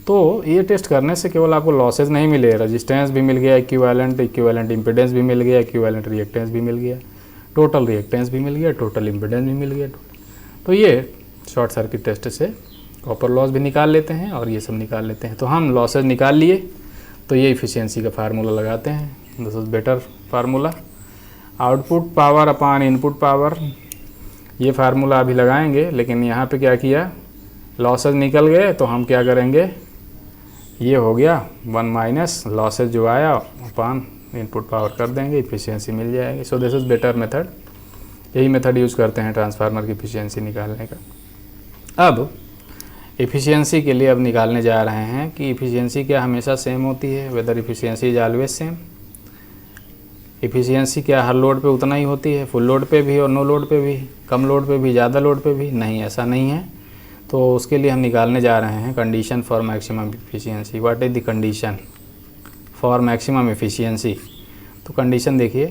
तो ये टेस्ट करने से केवल आपको लॉसेज नहीं मिले, रेजिस्टेंस भी मिल गया, इक्विवेलेंट इम्पीडेंस भी मिल गया, इक्विवेलेंट रिएक्टेंस भी मिल गया, टोटल रिएक्टेंस भी मिल गया, टोटल इम्पीडेंस भी मिल गया। तो ये शॉर्ट सर्किट टेस्ट से कॉपर लॉस भी निकाल लेते हैं और ये सब निकाल लेते हैं। तो हम लॉसेज निकाल लिए, तो ये इफ़िशियंसी का फार्मूला लगाते हैं। This is better formula, output power upon input power. ये फार्मूला अभी लगाएंगे, लेकिन यहाँ पे क्या किया, लॉसेज निकल गए तो हम क्या करेंगे, ये हो गया 1 माइनस लॉसेज जो आया अपान इनपुट पावर कर देंगे, इफ़िशियंसी मिल जाएगी। सो दिस इज़ बेटर मेथड। यही मेथड यूज़ करते हैं ट्रांसफार्मर की इफ़िशियंसी निकालने का। अब इफ़िशियंसी के लिए अब निकालने जा रहे हैं कि इफ़िशियंसी क्या हमेशा सेम होती है, whether efficiency is always same. Efficiency क्या हर लोड पे उतना ही होती है, फुल लोड पे भी और नो लोड पे भी, कम लोड पे भी ज़्यादा लोड पे भी नहीं, ऐसा नहीं है। तो उसके लिए हम निकालने जा रहे हैं condition for maximum efficiency. What is the condition for maximum efficiency. तो कंडीशन देखिए,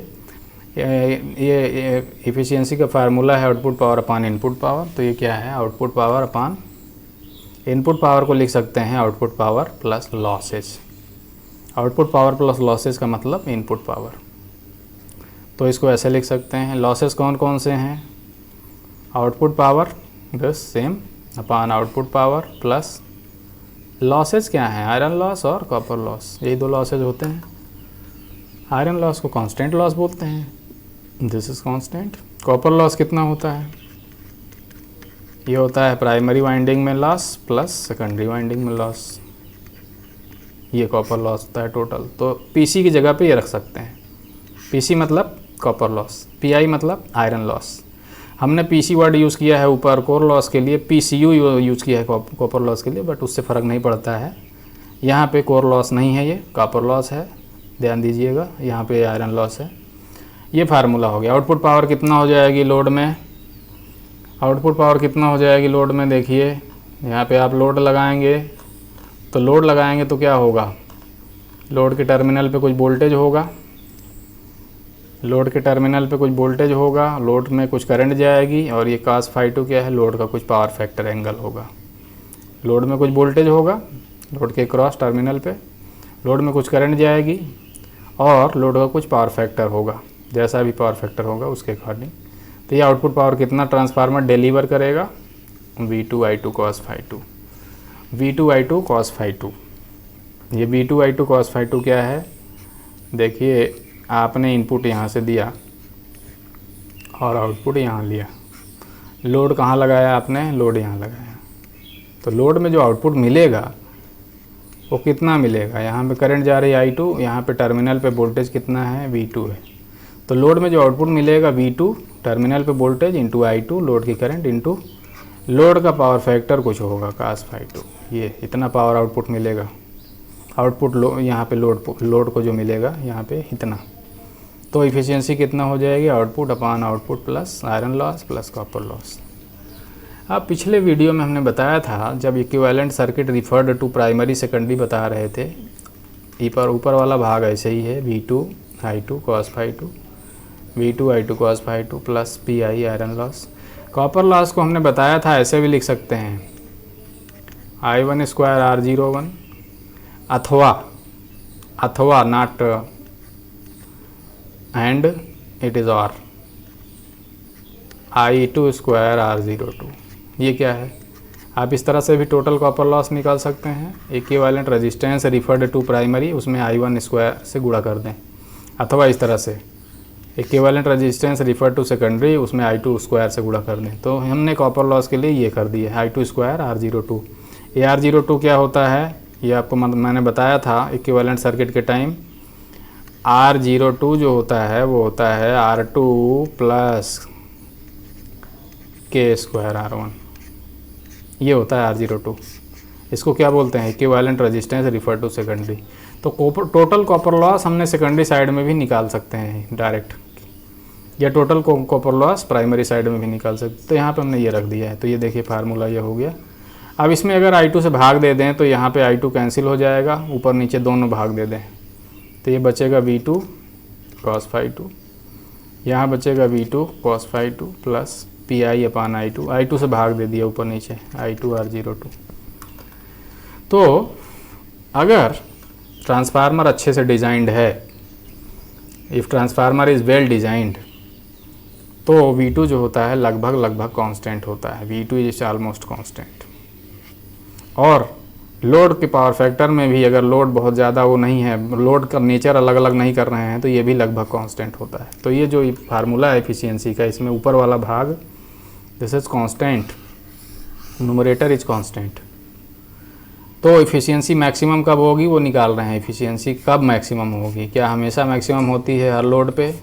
ये इफ़िशियंसी का फार्मूला है आउटपुट पावर अपान इनपुट पावर। तो ये क्या है, आउटपुट पावर अपान इनपुट पावर को लिख सकते हैं output power plus losses. Output power plus losses का मतलब इनपुट पावर। तो इसको ऐसे लिख सकते हैं, लॉसेज कौन कौन से हैं, आउटपुट पावर बस सेम अपान आउटपुट पावर प्लस लॉसेज क्या है, आयरन लॉस और कॉपर लॉस, यही दो लॉसेज होते हैं। आयरन लॉस को कांस्टेंट लॉस बोलते हैं, this is constant. Copper loss कितना होता है, ये होता है प्राइमरी वाइंडिंग में लॉस प्लस सेकेंडरी वाइंडिंग में लॉस, ये कॉपर लॉस होता है टोटल। तो पीसी की जगह पे ये रख सकते हैं, पीसी मतलब कॉपर लॉस, पीआई मतलब आयरन लॉस। हमने पीसी वर्ड यूज़ किया है ऊपर कोर लॉस के लिए, पीसीयू यूज़ किया है कॉपर लॉस के लिए, बट उससे फ़र्क नहीं पड़ता है। यहाँ पे कोर लॉस नहीं है, ये कॉपर लॉस है, ध्यान दीजिएगा। यहाँ पे आयरन लॉस है। ये फार्मूला हो गया। आउटपुट पावर कितना हो जाएगी लोड में, आउटपुट पावर कितना हो जाएगी लोड में, देखिए यहाँ पे आप लोड लगाएंगे, तो लोड लगाएंगे तो क्या होगा, लोड के टर्मिनल पे कुछ वोल्टेज होगा, लोड के टर्मिनल पे कुछ वोल्टेज होगा, लोड में कुछ करंट जाएगी, और ये cos phi 2 क्या है, लोड का कुछ पावर फैक्टर एंगल होगा। लोड में कुछ वोल्टेज होगा, लोड के क्रॉस टर्मिनल पे, लोड में कुछ करंट जाएगी, और लोड का कुछ पावर फैक्टर होगा, जैसा भी पावर फैक्टर होगा उसके अकॉर्डिंग। तो ये आउटपुट पावर कितना ट्रांसफार्मर डिलीवर करेगा, V2I2 cos phi 2, V2I2 cos phi 2। ये V2I2 cos phi 2 क्या है, देखिए आपने इनपुट यहाँ से दिया और आउटपुट यहाँ लिया, लोड कहाँ लगाया आपने, लोड यहाँ लगाया। तो लोड में जो आउटपुट मिलेगा वो कितना मिलेगा, यहाँ पे करंट जा रही है I2, यहाँ पे टर्मिनल पे वोल्टेज कितना है, V2 है। तो लोड में जो आउटपुट मिलेगा V2 टर्मिनल पे वोल्टेज इंटू I2 लोड की करंट इंटू लोड का पावर फैक्टर कुछ होगा cos phi 2, ये इतना पावर आउटपुट मिलेगा। आउटपुट यहाँ पे लोड को जो मिलेगा यहाँ पे इतना। तो इफ़िशियंसी कितना हो जाएगी, output upon output plus iron loss plus copper loss. अब पिछले वीडियो में हमने बताया था, जब equivalent circuit referred to primary secondary बता रहे थे, ऊपर वाला भाग ऐसे ही है, V2I2 cos phi 2, V2I2 cos phi 2 plus PI iron loss. Copper loss को हमने बताया था ऐसे भी लिख सकते हैं, I1 स्क्वायर R01 अथवा नॉट एंड इट इज़ और I2 स्क्वायर R02, ये क्या है? आप इस तरह से भी टोटल कॉपर लॉस निकाल सकते हैं। Equivalent resistance referred to primary, उसमें I1 स्क्वायर से गुणा कर दें, अथवा इस तरह से equivalent resistance refer to secondary, उसमें I2 स्क्वायर से गुणा कर दें। तो हमने कॉपर लॉस के लिए ये कर दिया है I2 स्क्वायर R02। ये R02 क्या होता है ये आपको मैंने बताया था इक्विवेलेंट सर्किट के टाइम। R02 जो होता है वो होता है R2 plus K square R1, ये होता है R02। इसको क्या बोलते हैं? Equivalent resistance refer to secondary. तो टोटल कॉपर लॉस हमने सेकेंडरी साइड में भी निकाल सकते हैं डायरेक्ट, या total copper loss primary side में भी निकाल सकते हैं। तो यहाँ पे हमने ये रख दिया है। तो ये देखिए फार्मूला ये हो गया। अब इसमें अगर I2 से भाग दे दें तो यहाँ पे I2 कैंसिल हो जाएगा, ऊपर नीचे दोनों भाग दे दें तो ये बचेगा V2 cos phi2, यहाँ बचेगा V2 cos phi2 plus PI अपान I2। I2 से भाग दे दिया ऊपर नीचे, I2 R02। तो अगर ट्रांसफार्मर अच्छे से डिज़ाइंड है, if transformer is well designed, तो V2 जो होता है लगभग कांस्टेंट होता है। V2 is almost constant. और लोड के पावर फैक्टर में भी अगर लोड बहुत ज़्यादा वो नहीं है, लोड का नेचर अलग अलग नहीं कर रहे हैं, तो ये भी लगभग कांस्टेंट होता है। तो ये जो फार्मूला है एफिशिएंसी का, इसमें ऊपर वाला भाग this is constant, numerator is constant. तो एफिशिएंसी मैक्सिमम कब होगी वो निकाल रहे हैं। एफिशिएंसी कब मैक्सिमम होगी? क्या हमेशा मैक्सिमम होती है हर लोड पे,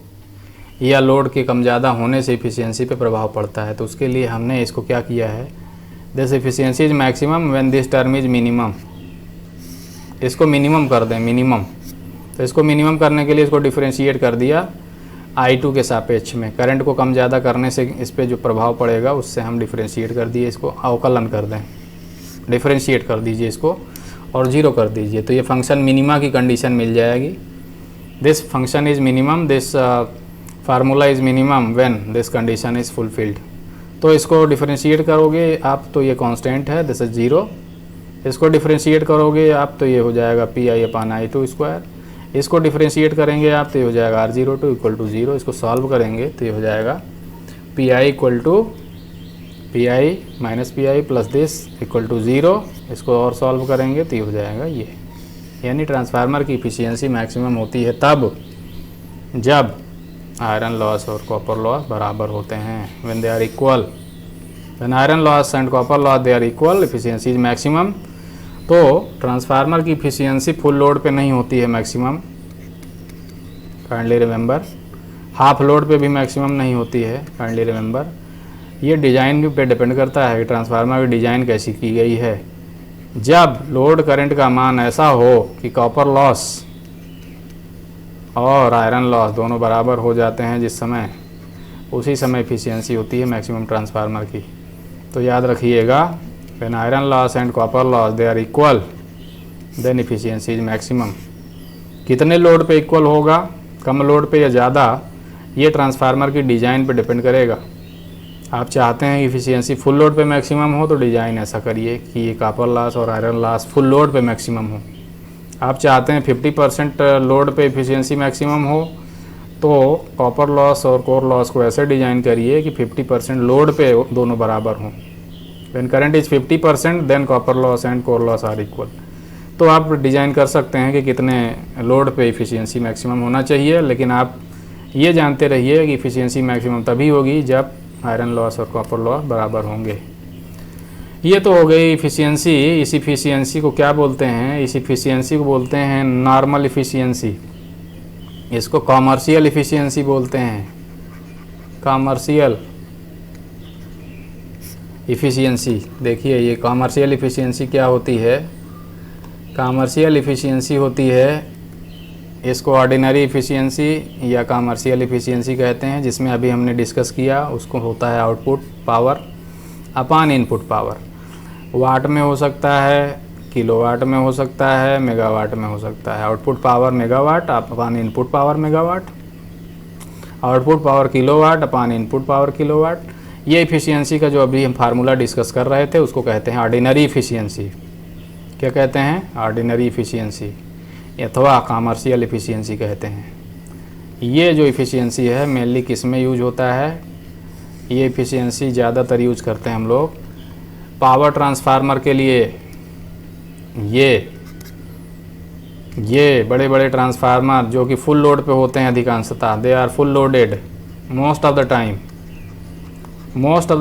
या लोड के कम ज़्यादा होने से एफिशिएंसी पे प्रभाव पड़ता है? तो उसके लिए हमने इसको क्या किया है, this efficiency is maximum when this term is minimum. इसको मिनिमम कर दें, मिनिमम। तो इसको मिनिमम करने के लिए इसको डिफरेंशिएट कर दिया I2 के सापेक्ष में। करंट को कम ज़्यादा करने से इस पर जो प्रभाव पड़ेगा उससे हम डिफरेंशिएट कर दिए, इसको अवकलन कर दें, डिफरेंशिएट कर दीजिए इसको और 0 कर दीजिए। तो ये फंक्शन मिनिमा की कंडीशन मिल जाएगी। This function is minimum, this formula is minimum when this condition is fulfilled. तो इसको डिफरेंशिएट करोगे आप तो ये कांस्टेंट है, दिस इज 0। इसको डिफरेंशिएट करोगे आप तो ये हो जाएगा PI अपान I2 स्क्वायर। इसको डिफरेंशिएट करेंगे आप तो ये हो जाएगा R02 इक्वल टू 0। इसको सॉल्व करेंगे तो ये हो जाएगा PI equal to PI minus PI plus this equal to 0। इसको और सॉल्व करेंगे तो ये हो जाएगा ये। यानी ट्रांसफार्मर की इफिशियंसी मैक्सिमम होती है तब जब आयरन लॉस और कॉपर लॉस बराबर होते हैं, when they are equal. When iron loss and copper loss they are equal, efficiency is maximum. तो ट्रांसफार्मर की इफिशियंसी फुल लोड पे नहीं होती है maximum, kindly remember. Half load पे भी मैक्सिमम नहीं होती है, काइंडली रिमेंबर। ये डिज़ाइन पे डिपेंड करता है कि ट्रांसफार्मर की डिज़ाइन कैसी की गई है। जब लोड करंट का मान ऐसा हो कि कॉपर लॉस और आयरन लॉस दोनों बराबर हो जाते हैं जिस समय, उसी समय एफिशिएंसी होती है मैक्सिमम ट्रांसफार्मर की। तो याद रखिएगा, when iron loss and copper loss they are equal then efficiency is maximum. कितने लोड पे इक्वल होगा, कम लोड पे या ज़्यादा, ये ट्रांसफार्मर की डिज़ाइन पे डिपेंड करेगा। आप चाहते हैं कि एफिशिएंसी फुल लोड पे मैक्सिमम हो तो डिज़ाइन ऐसा करिए कि ये कॉपर लॉस और आयरन लॉस फुल लोड पे मैक्सिमम हो। आप चाहते हैं 50% लोड पे एफिशिएंसी मैक्सिमम हो तो कॉपर लॉस और कोर लॉस को ऐसे डिज़ाइन करिए कि 50% लोड पे दोनों बराबर हों। When current is 50% then copper loss and core loss are equal. तो आप डिज़ाइन कर सकते हैं कि कितने लोड पे एफिशिएंसी मैक्सिमम होना चाहिए, लेकिन आप ये जानते रहिए कि एफिशिएंसी मैक्सिमम तभी होगी जब आयरन लॉस और कॉपर लॉस बराबर होंगे। ये तो हो गई इफ़िशियंसी। इस इफ़िशियंसी को क्या बोलते हैं? इस इफ़िशियंसी को बोलते हैं नॉर्मल इफ़िशियंसी। इसको कॉमर्शियल इफ़िशियंसी बोलते हैं, कॉमर्शियल इफ़िशियंसी। देखिए ये कॉमर्शियल इफ़िशियंसी क्या होती है? कॉमर्शियल इफ़िशियंसी होती है, इसको ऑर्डिनरी इफ़िशियंसी या कॉमर्शियल इफ़िशियंसी कहते हैं, जिसमें अभी हमने डिस्कस किया। उसको होता है आउटपुट पावर अपान इनपुट पावर। वाट में हो सकता है, किलोवाट में हो सकता है, मेगावाट में हो सकता है। Output power megawatt upon input power megawatt, output power kilowatt upon input power kilowatt. ये इफ़िशियंसी का जो अभी हम फार्मूला डिस्कस कर रहे थे उसको कहते हैं ऑर्डिनरी इफ़िशियंसी। क्या कहते हैं? ऑर्डिनरी इफ़िशियंसी अथवा कॉमर्शियल इफ़िशियंसी कहते हैं। ये जो इफ़िशियंसी है मेनली किस में यूज होता है? ये इफ़िशियंसी ज़्यादातर यूज करते हैं हम लोग पावर ट्रांसफार्मर के लिए ये बड़े बड़े ट्रांसफार्मर जो कि फुल लोड पे होते हैं अधिकांशतः, they are full loaded most of the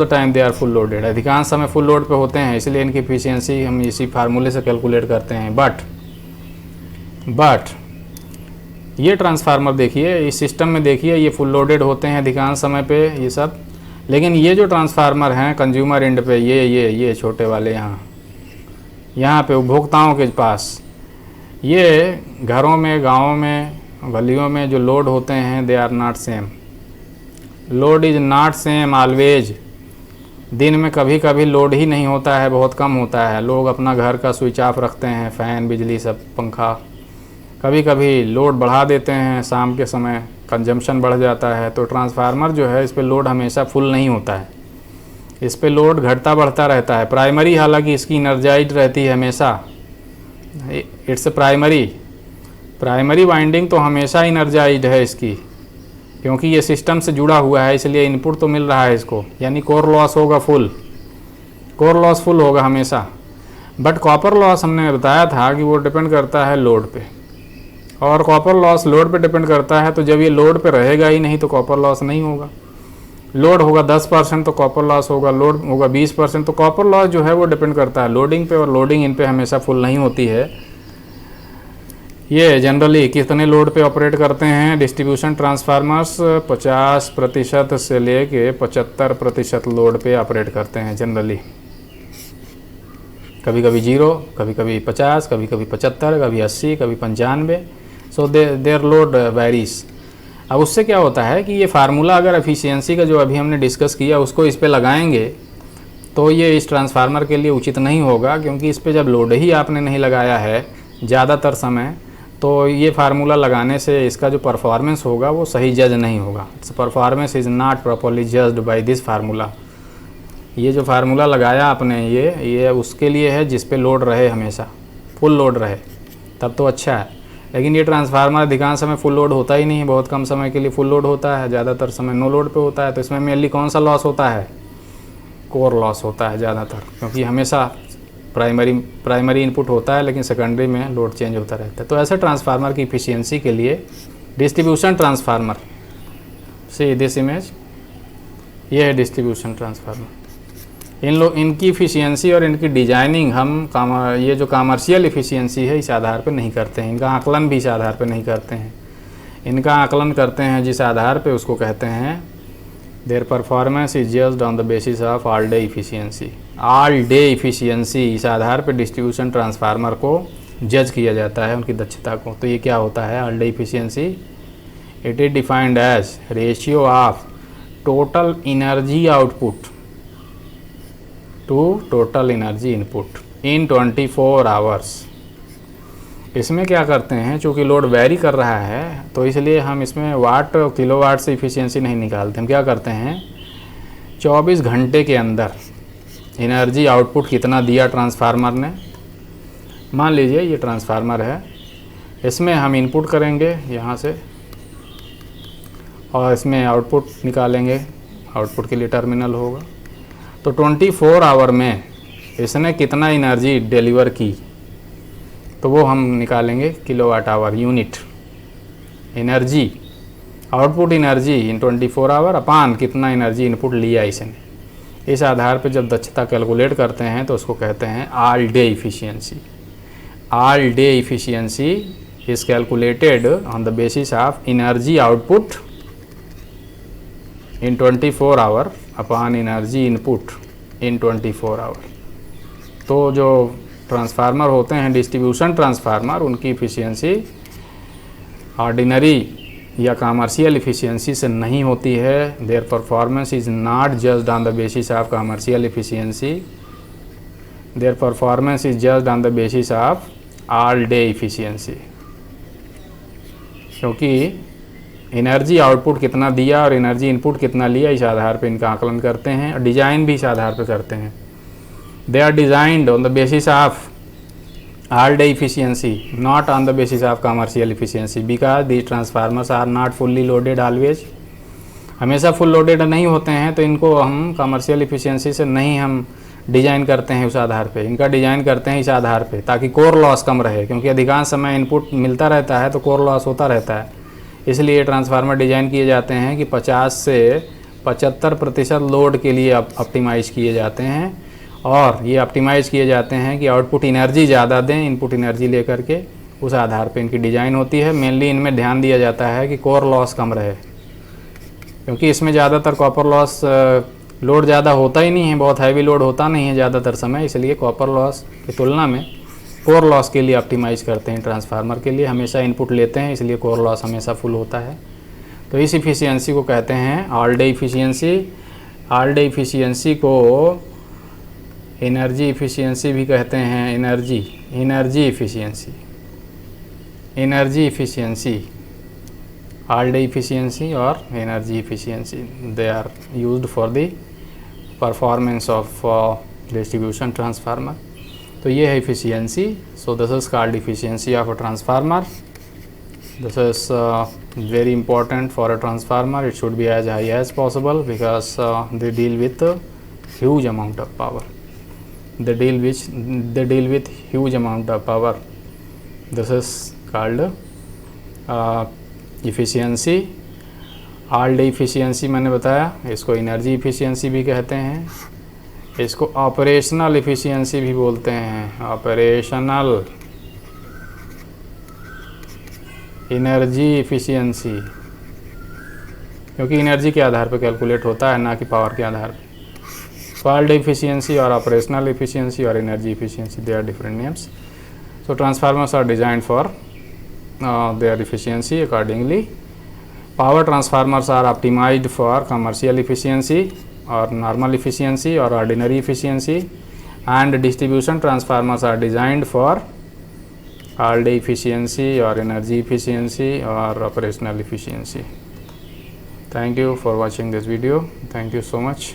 time they are full loaded, अधिकांश समय फुल लोड पे होते हैं, इसलिए इनकी एफिशिएंसी हम इसी फार्मूले से कैलकुलेट करते हैं। बट ये ट्रांसफार्मर देखिए, इस सिस्टम में देखिए, ये फुल लोडेड होते हैं अधिकांश समय पे ये सब, लेकिन ये जो ट्रांसफार्मर हैं कंज्यूमर एंड पे, ये छोटे वाले यहाँ पे उपभोक्ताओं के पास, ये घरों में, गाँवों में, गलियों में जो लोड होते हैं, they are not same. Load is not same always. दिन में कभी कभी लोड ही नहीं होता है, बहुत कम होता है। लोग अपना घर का स्विच ऑफ रखते हैं, फ़ैन, बिजली सब, पंखा। कभी कभी लोड बढ़ा देते हैं, शाम के समय कंजम्पशन बढ़ जाता है। तो ट्रांसफार्मर जो है, इस पे लोड हमेशा फुल नहीं होता है, इस पे लोड घटता बढ़ता रहता है। प्राइमरी हालांकि इसकी एनर्जाइज्ड रहती है हमेशा, इट्स प्राइमरी वाइंडिंग तो हमेशा एनर्जाइज्ड है इसकी, क्योंकि ये सिस्टम से जुड़ा हुआ है, इसलिए इनपुट तो मिल रहा है इसको, यानी कोर लॉस होगा कोर लॉस फुल होगा हमेशा। बट कॉपर लॉस हमने बताया था कि वो डिपेंड करता है लोड पे, और कॉपर लॉस लोड पे डिपेंड करता है। तो जब ये लोड पे रहेगा ही नहीं तो कॉपर लॉस नहीं होगा। लोड होगा 10% तो कॉपर लॉस होगा, लोड होगा 20% तो कॉपर लॉस जो है वो डिपेंड करता है लोडिंग पे, और लोडिंग इन पे हमेशा फुल नहीं होती है। ये जनरली कितने लोड पे ऑपरेट करते हैं डिस्ट्रीब्यूशन ट्रांसफार्मर्स? 50% से लेके 75% लोड पे ऑपरेट करते हैं जनरली। कभी कभी 0, कभी कभी 50, कभी कभी 75, कभी 80, कभी 95। So their load varies. अब उससे क्या होता है कि ये फार्मूला अगर एफिशिएंसी का जो अभी हमने डिस्कस किया उसको इस पे लगाएंगे तो ये इस ट्रांसफार्मर के लिए उचित नहीं होगा, क्योंकि इस पे जब लोड ही आपने नहीं लगाया है ज़्यादातर समय, तो ये फार्मूला लगाने से इसका जो परफॉर्मेंस होगा वो सही जज नहीं होगा। It's performance is not properly judged by this formula. ये जो फार्मूला लगाया आपने ये उसके लिए है जिस पे लोड रहे, हमेशा फुल लोड रहे, तब तो अच्छा है। लेकिन ये ट्रांसफार्मर अधिकांश समय फुल लोड होता ही नहीं है, बहुत कम समय के लिए फुल लोड होता है, ज़्यादातर समय नो लोड पे होता है। तो इसमें मेनली कौन सा लॉस होता है? कोर लॉस होता है ज़्यादातर, क्योंकि हमेशा प्राइमरी इनपुट होता है लेकिन सेकेंडरी में लोड चेंज होता रहता है। तो ऐसे ट्रांसफार्मर की इफिशियंसी के लिए distribution transformer, see this image, ये है डिस्ट्रीब्यूशन ट्रांसफार्मर। इनकी इफिशियंसी और इनकी डिजाइनिंग हम ये जो कमर्शियल इफिशियंसी है इस आधार पर नहीं करते हैं, इनका आकलन भी इस आधार पर नहीं करते हैं। इनका आकलन करते हैं जिस आधार पे, उसको कहते हैं there performance is judged on the basis of all day efficiency. All day efficiency, इस आधार पे डिस्ट्रीब्यूशन ट्रांसफार्मर को जज किया जाता है, उनकी दक्षता को। तो ये क्या होता है all day efficiency? It is defined as ratio of total energy output to total energy input in 24 hours. इसमें क्या करते हैं, चूँकि लोड वेरी कर रहा है तो इसलिए हम इसमें वाट किलोवाट से इफिशियंसी नहीं निकालते। हम क्या करते हैं, 24 घंटे के अंदर एनर्जी आउटपुट कितना दिया ट्रांसफार्मर ने। मान लीजिए ये ट्रांसफार्मर है, इसमें हम इनपुट करेंगे यहाँ से और इसमें आउटपुट निकालेंगे, आउटपुट के लिए टर्मिनल होगा। तो 24 आवर में इसने कितना एनर्जी डिलीवर की, तो वो हम निकालेंगे kilowatt hour unit energy, output energy in 24 hour upon कितना एनर्जी इनपुट लिया इसने। इस आधार पे जब दक्षता कैलकुलेट करते हैं तो उसको कहते हैं all day efficiency. All day efficiency is calculated on the basis of energy output in 24 hour upon energy input in 24 hour. तो जो ट्रांसफार्मर होते हैं डिस्ट्रीब्यूशन ट्रांसफार्मर, उनकी इफिशियंसी ऑर्डिनरी या कमर्शियल इफिशियंसी से नहीं होती है। Their performance is not judged on the basis of commercial efficiency, their performance is judged on the basis of all day efficiency. क्योंकि एनर्जी आउटपुट कितना दिया और एनर्जी इनपुट कितना लिया, इस आधार पे इनका आकलन करते हैं और डिज़ाइन भी इस आधार पे करते हैं। They are designed on the basis of all day efficiency, not on the basis of commercial efficiency, because the transformers are not fully loaded always. हमेशा फुल लोडेड नहीं होते हैं, तो इनको हम कमर्शियल इफिशियंसी से नहीं हम डिज़ाइन करते हैं उस आधार पे, इनका डिज़ाइन करते हैं इस आधार पे ताकि कोर लॉस कम रहे, क्योंकि अधिकांश समय इनपुट मिलता रहता है तो कोर लॉस होता रहता है। इसलिए ट्रांसफार्मर डिज़ाइन किए जाते हैं कि 50 से 75% लोड के लिए ऑप्टिमाइज़ किए जाते हैं, और ये ऑप्टिमाइज़ किए जाते हैं कि आउटपुट एनर्जी ज़्यादा दें इनपुट एनर्जी लेकर के, उस आधार पे इनकी डिज़ाइन होती है। मेनली इनमें ध्यान दिया जाता है कि कोर लॉस कम रहे, क्योंकि इसमें ज़्यादातर कॉपर लॉस लोड ज़्यादा होता ही नहीं है, बहुत हैवी लोड होता नहीं है ज़्यादातर समय, इसलिए कॉपर लॉस की तुलना में कोर लॉस के लिए ऑप्टिमाइज़ करते हैं। ट्रांसफार्मर के लिए हमेशा इनपुट लेते हैं, इसलिए कोर लॉस हमेशा फुल होता है। तो इस इफ़िशियंसी को कहते हैं all day efficiency. All day efficiency को एनर्जी इफ़िशियंसी भी कहते हैं, energy efficiency, energy efficiency, all day efficiency और energy efficiency, they are used for the performance of distribution transformer. तो ये है efficiency. So this is called efficiency of a transformer. This is very important for a transformer. It should be as high as possible because they deal with huge amount of power. They deal with huge amount of power. This is called efficiency. All day efficiency मैंने बताया, इसको energy efficiency भी कहते हैं, इसको operational efficiency भी बोलते हैं, ऑपरेशनल एनर्जी इफ़िशियंसी, क्योंकि एनर्जी के आधार पर कैलकुलेट होता है, ना कि पावर के आधार पर। ऑल डे इफ़िशियंसी और ऑपरेशनल इफ़िशियंसी और energy efficiency, they are different names. So transformers are designed for their efficiency accordingly. Power transformers are optimised for commercial efficiency और नॉर्मल इफ़िशियंसी और ordinary efficiency, and distribution transformers are designed for all day efficiency or energy efficiency or operational efficiency. Thank you for watching this video. Thank you so much.